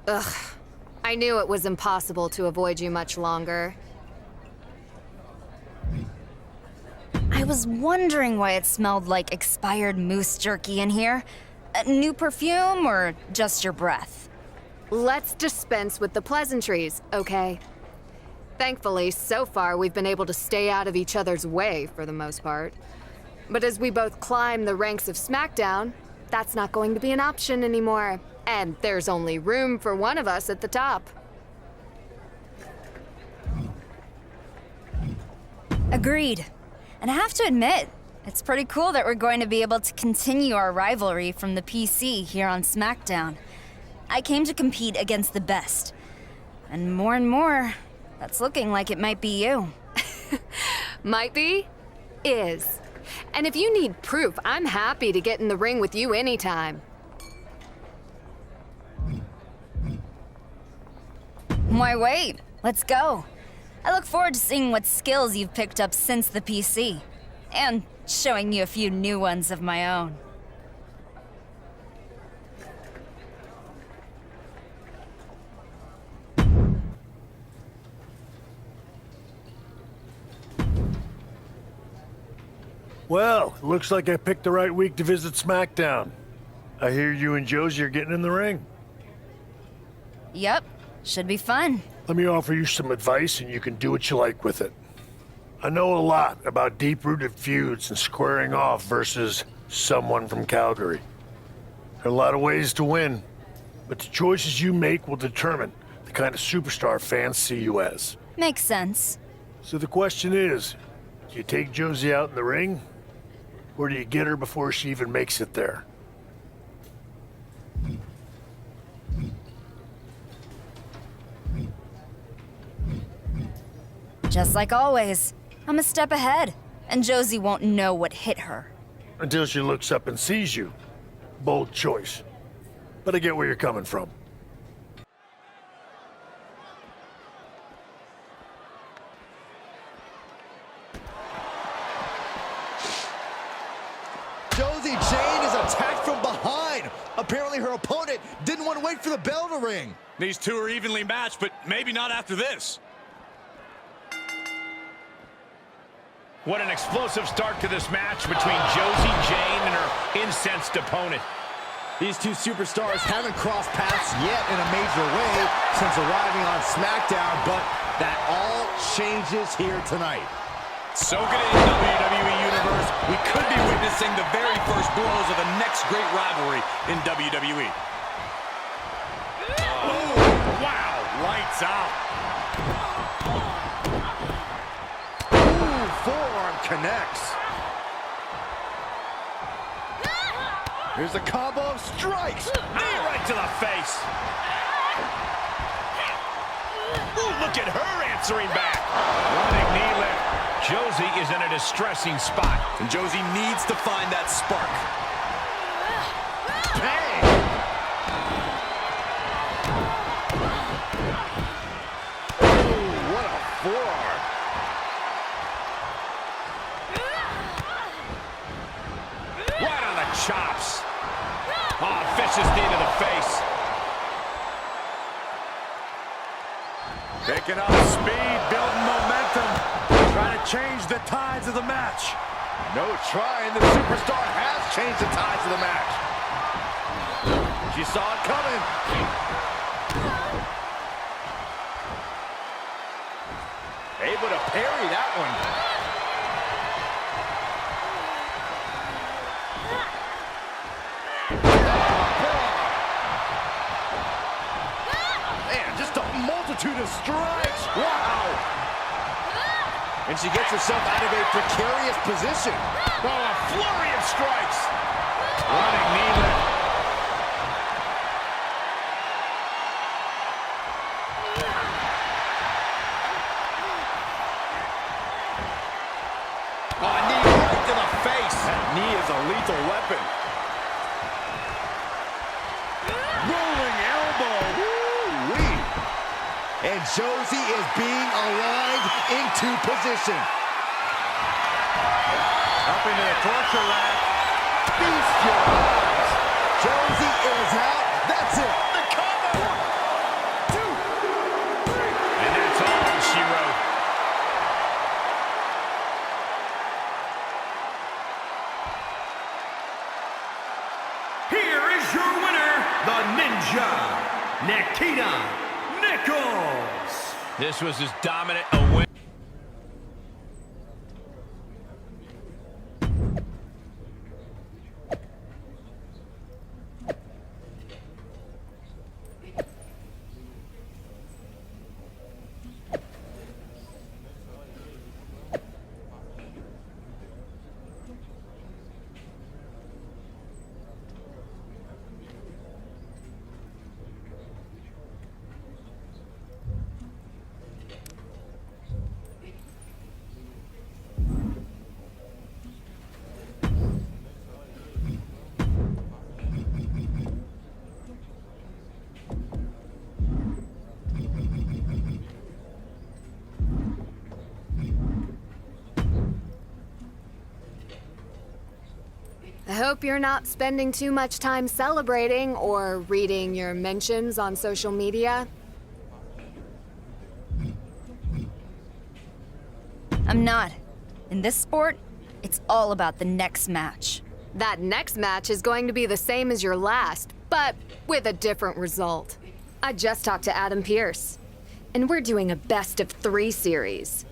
Ugh. I knew it was impossible to avoid you much longer. I was wondering why it smelled like expired moose jerky in here. A new perfume or just your breath? Let's dispense with the pleasantries, okay? Thankfully, so far we've been able to stay out of each other's way for the most part. But as we both climb the ranks of SmackDown, that's not going to be an option anymore. And there's only room for one of us at the top. Agreed. And I have to admit, it's pretty cool that we're going to be able to continue our rivalry from the PC here on SmackDown. I came to compete against the best. And more, that's looking like it might be you. Might be? Is. And if you need proof, I'm happy to get in the ring with you anytime. Why wait? Let's go. I look forward to seeing what skills you've picked up since the PC. And showing you a few new ones of my own. Well, it looks like I picked the right week to visit SmackDown. I hear you and Josie are getting in the ring. Yep, should be fun. Let me offer you some advice and you can do what you like with it. I know a lot about deep-rooted feuds and squaring off versus someone from Calgary. There are a lot of ways to win, but the choices you make will determine the kind of superstar fans see you as. Makes sense. So the question is, do you take Josie out in the ring? Or do you get her before she even makes it there? Just like always, I'm a step ahead, and Josie won't know what hit her. Until she looks up and sees you. Bold choice. But I get where you're coming from. Josie Jane is attacked from behind. Apparently her opponent didn't want to wait for the bell to ring. These two are evenly matched, but maybe not after this. What an explosive start to this match between Josie Jane and her incensed opponent. These two superstars haven't crossed paths yet in a major way since arriving on SmackDown, but that all changes here tonight. Soak it in, WWE Universe. We could be witnessing the very first blows of the next great rivalry in WWE. Oh, wow, lights out. Ooh, forearm connects. Here's a combo of strikes. Knee right to the face. Ooh, look at her answering back. Running knee lift. Josie is in a distressing spot. And Josie needs to find that spark. Bang! Ooh, what a forearm. Right on the chops. Oh, vicious knee to the face. Picking up speed, building momentum. Trying to change the tides of the match. No trying. The superstar has changed the tides of the match. She saw it coming. Able to parry that one. Man, just a multitude of strikes. Wow. And she gets herself out of a precarious position. Oh, a flurry of strikes. Running knee lift. Oh, a knee right to the face. That knee is a lethal weapon. Rolling elbow. Woo-wee. And Josie is being aligned into position. Up into the torture rack. Feast your eyes. Josie is out. That's it. The cover. the Ninja, Nikita Nichols. This was as dominant a win. I hope you're not spending too much time celebrating or reading your mentions on social media. I'm not. In this sport, it's all about the next match. That next match is going to be the same as your last, but with a different result. I just talked to Adam Pearce, and we're doing a best-of-3 series.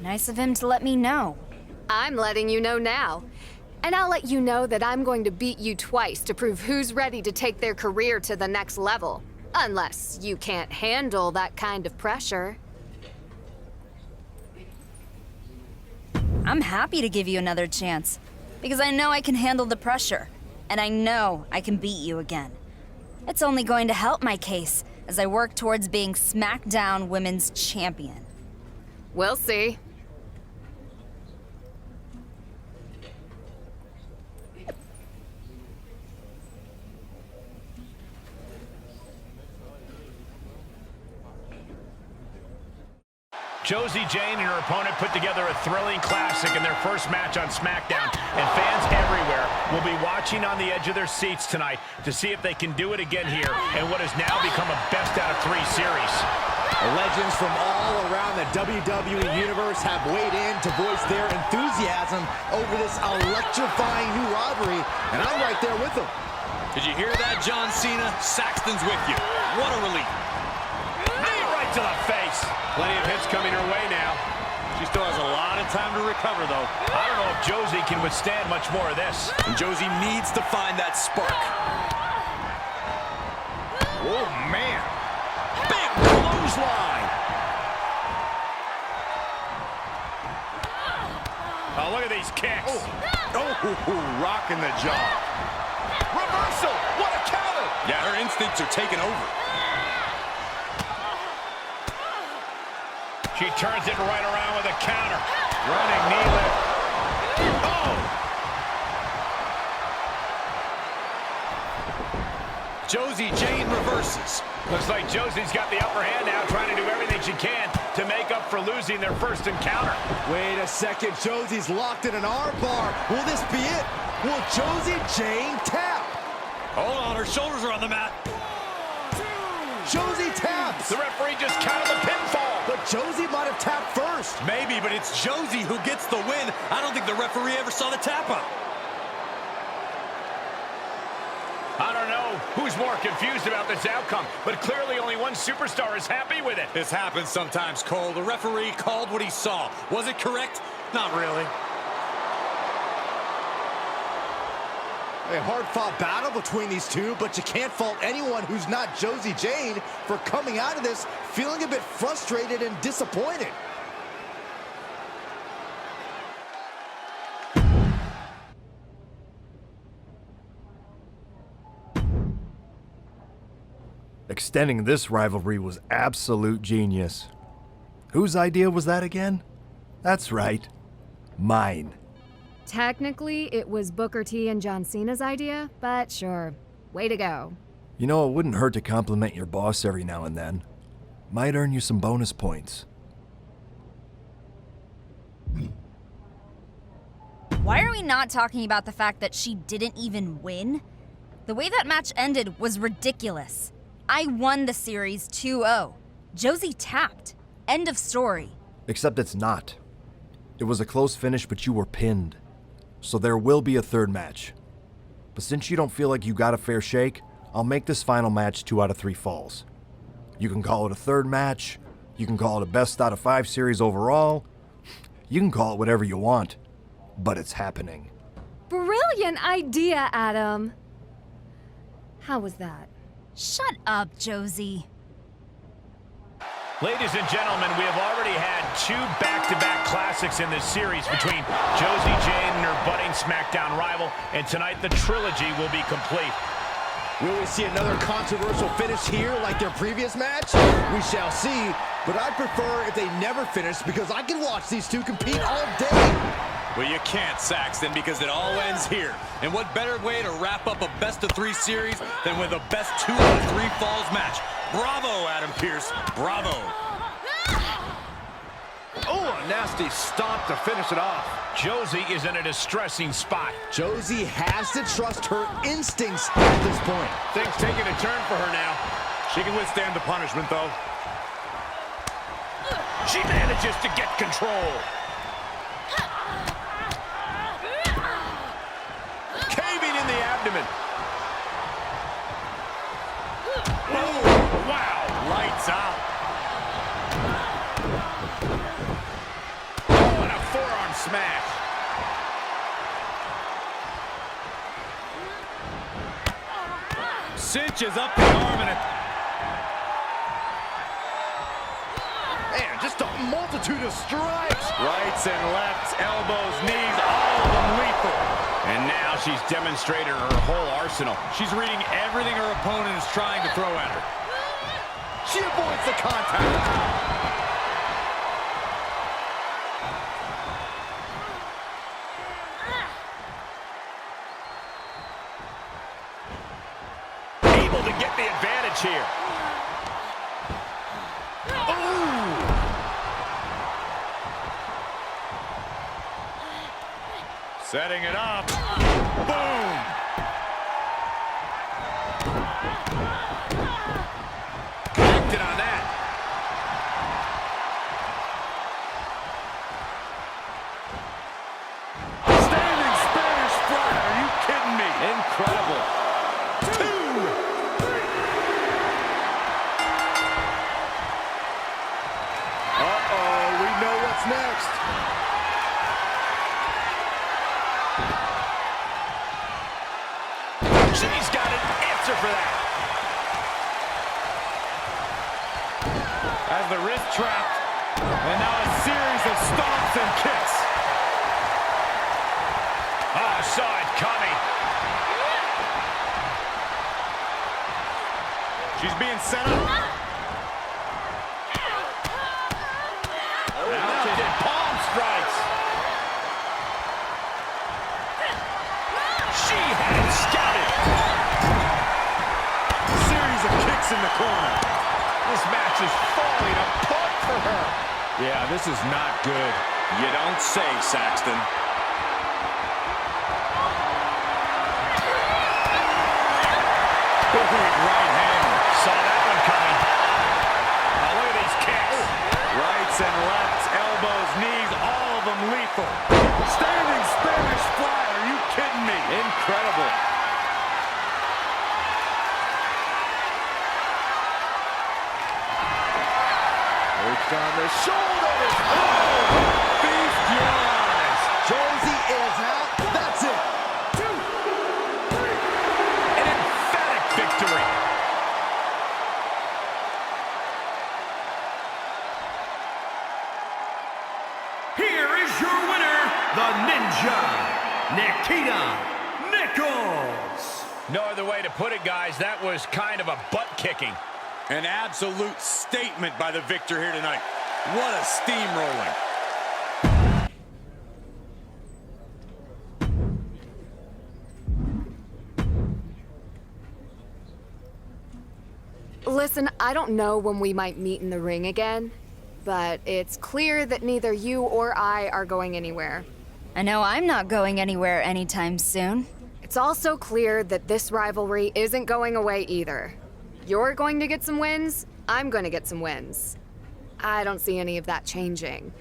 Nice of him to let me know. I'm letting you know now. And I'll let you know that I'm going to beat you twice to prove who's ready to take their career to the next level. Unless you can't handle that kind of pressure. I'm happy to give you another chance, because I know I can handle the pressure, and I know I can beat you again. It's only going to help my case as I work towards being SmackDown Women's Champion. We'll see. Josie Jane and her opponent put together a thrilling classic in their first match on SmackDown, and fans everywhere will be watching on the edge of their seats tonight to see if they can do it again here in what has now become a best-out-of-3 series. Legends from all around the WWE Universe have weighed in to voice their enthusiasm over this electrifying new rivalry, and I'm right there with them. Did you hear that, John Cena? Saxton's with you. What a relief. Knee right to the face. Plenty of hits coming her way now. She still has a lot of time to recover, though. I don't know if Josie can withstand much more of this. And Josie needs to find that spark. Oh, man. Big clothesline. Oh, look at these kicks. Oh, rocking the jaw. Reversal. What a counter. Yeah, her instincts are taking over. She turns it right around with a counter. Running knee lift. Oh! Josie Jane reverses. Looks like Josie's got the upper hand now, trying to do everything she can to make up for losing their first encounter. Wait a second, Josie's locked in an armbar. Will this be it? Will Josie Jane tap? Hold on, her shoulders are on the mat. Josie taps. The referee just counted the pinfall. But Josie might have tapped first. Maybe, but it's Josie who gets the win. I don't think the referee ever saw the tap out. I don't know who's more confused about this outcome, but clearly only one superstar is happy with it. This happens sometimes, Cole. The referee called what he saw. Was it correct? Not really. A hard-fought battle between these two, but you can't fault anyone who's not Josie Jane for coming out of this feeling a bit frustrated and disappointed. Extending this rivalry was absolute genius. Whose idea was that again? That's right, mine. Technically, it was Booker T and John Cena's idea, but sure. Way to go. You know, it wouldn't hurt to compliment your boss every now and then. Might earn you some bonus points. Why are we not talking about the fact that she didn't even win? The way that match ended was ridiculous. I won the series 2-0. Josie tapped. End of story. Except it's not. It was a close finish, but you were pinned. So there will be a third match. But since you don't feel like you got a fair shake, I'll make this final match 2 out of 3 falls. You can call it a third match, you can call it a best out of 5 series overall, you can call it whatever you want, but it's happening. Brilliant idea, Adam. How was that? Shut up, Josie. Ladies and gentlemen, we have already had 2 back-to-back classics in this series between Josie Jane and her budding SmackDown rival, and tonight the trilogy will be complete. Will we see another controversial finish here like their previous match? We shall see, but I'd prefer if they never finish because I can watch these two compete all day. Well, you can't, Saxton, because it all ends here. And what better way to wrap up a best-of-3 series than with a best 2 out of 3 falls match? Bravo, Adam Pearce. Bravo. Oh, a nasty stomp to finish it off. Josie is in a distressing spot. Josie has to trust her instincts at this point. Things taking a turn for her now. She can withstand the punishment, though. She manages to get control. Caving in the abdomen. Oh, wow. Lights out. Oh, and a forearm smash. Cinches up the arm and Man, just a multitude of strikes. rights and lefts, elbows, knees, all of them lethal. And now she's demonstrated her whole arsenal. She's reading everything her opponent is trying to throw at her. She avoids the contact. Able to get the advantage here. Setting it up. Boom! Connected on that. Standing Spanish fly. Are you kidding me? Incredible. 2. Uh-oh, we know what's next. She's got an answer for that. Has the wrist trapped. And now a series of stomps and kicks. Oh, saw it coming. She's being set up. Mounted palm strikes. She had it scouted. Series of kicks in the corner. This match is falling apart for her. Yeah, this is not good. You don't say, Saxton. Big right hand. Saw that one coming. Now look at these kicks. Rights and lefts, elbows, knees, all of them lethal. Standing Spanish fly. Are you kidding me? Incredible. Worked on the shoulders. Oh! Feast your eyes. Josie is out. That's it. 2, 3. An emphatic victory. Here is your winner, the Ninja, Nikita Nichols. No other way to put it, guys. That was kind of a butt-kicking. An absolute statement by the victor here tonight. What a steamrolling. Listen, I don't know when we might meet in the ring again, but it's clear that neither you or I are going anywhere. I know I'm not going anywhere anytime soon. It's also clear that this rivalry isn't going away either. You're going to get some wins, I'm going to get some wins. I don't see any of that changing.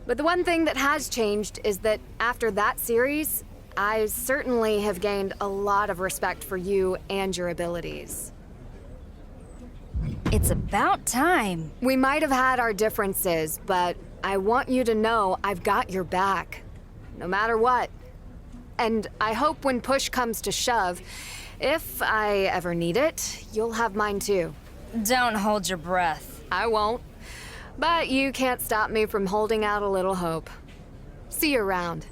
But the one thing that has changed is that after that series, I certainly have gained a lot of respect for you and your abilities. It's about time. We might have had our differences, but I want you to know I've got your back, no matter what. And I hope when push comes to shove, if I ever need it, you'll have mine too. Don't hold your breath. I won't. But you can't stop me from holding out a little hope. See you around.